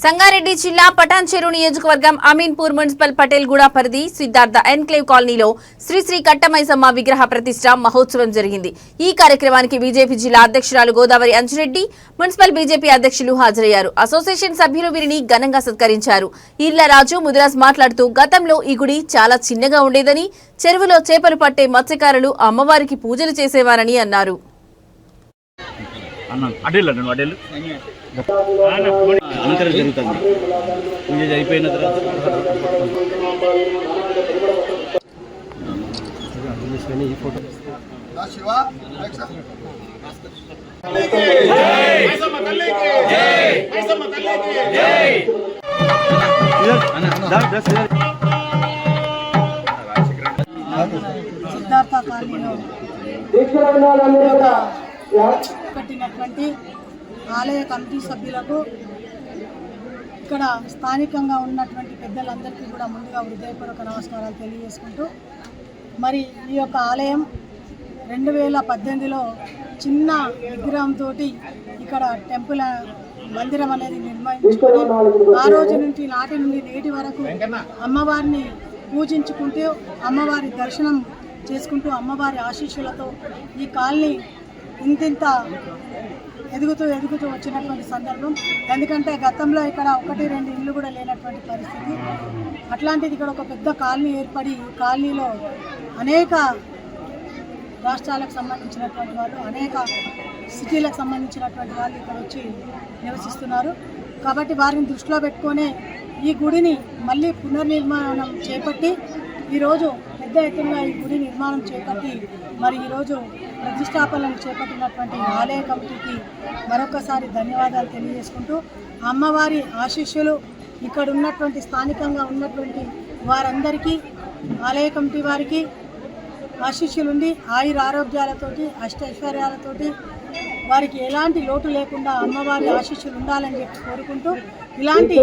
సంగారెడ్డి జిల్లా పటాన్చెరు నియోజకవర్గం అమీన్పూర్ మున్సిపల్ పటేల్గూడ పరిధి సిద్ధార్థ ఎన్క్లేవ్ కాలనీలో శ్రీ కట్టమైసమ్మ విగ్రహ ప్రతిష్ట మహోత్సవం జరిగింది। ఈ కార్యక్రమానికి బీజేపీ జిల్లా అధ్యక్షురాలు గోదావరి అంజిరెడ్డి, మున్సిపల్ బీజేపీ అధ్యక్షులు హాజరయ్యారు। అసోసియేషన్ సభ్యులు వీరిని ఘనంగా సత్కరించారు। ఈర్లరాజు ముదిరాజ్ మాట్లాడుతూ గతంలో ఈ గుడి చాలా చిన్నగా ఉండేదని, చెరువులో చేపలు పట్టే మత్స్యకారులు అమ్మవారికి పూజలు చేసేవారని అన్నారు। అలంకరణ జరుగుతుంది। పూజ అయిపోయిన తర్వాత సిద్ధార్థ కాలనీలో కట్టినటువంటి ఆలయ కమిటీ సభ్యులకు, ఇక్కడ స్థానికంగా ఉన్నటువంటి పెద్దలందరికీ కూడా ముందుగా హృదయపూర్వక నమస్కారాలు తెలియజేసుకుంటూ, మరి ఈ యొక్క ఆలయం 2018లో చిన్న విగ్రహంతో ఇక్కడ టెంపుల్ మందిరం అనేది నిర్మించుకొని ఆ రోజు నుంచి నాటి నుండి నేటి వరకు అమ్మవారిని పూజించుకుంటూ, అమ్మవారి దర్శనం చేసుకుంటూ, అమ్మవారి ఆశీస్సులతో ఈ కాలనీ ఇంతింత ఎదుగుతూ వచ్చినటువంటి సందర్భం। ఎందుకంటే గతంలో ఇక్కడ 1-2 ఇళ్ళు కూడా లేనటువంటి పరిస్థితి, అట్లాంటిది ఇక్కడ ఒక పెద్ద కాలనీ ఏర్పడి కాలనీలో అనేక రాష్ట్రాలకు సంబంధించినటువంటి వాళ్ళు, అనేక సిటీలకు సంబంధించినటువంటి వాళ్ళు ఇక్కడ వచ్చి నివసిస్తున్నారు। కాబట్టి వారిని దృష్టిలో పెట్టుకొని ఈ గుడిని మళ్ళీ పునర్నిర్మాణం చేపట్టి ఈరోజు పెద్ద ఎత్తున ఈ గుడి నిర్మాణం చేపట్టి మరి ఈరోజు ప్రతిష్టాపనలు చేపట్టినటువంటి ఆలయ కమిటీకి మరొకసారి ధన్యవాదాలు తెలియజేసుకుంటూ, అమ్మవారి ఆశీస్సులు ఇక్కడ ఉన్నటువంటి స్థానికంగా ఉన్నటువంటి వారందరికీ, ఆలయ కమిటీ వారికి ఆశీస్సులుండి ఆయుర ఆరోగ్యాలతోటి అష్టైశ్వర్యాలతోటి వారికి ఎలాంటి లోటు లేకుండా అమ్మవారి ఆశీస్సులు ఉండాలని చెప్పి కోరుకుంటూ, ఇలాంటి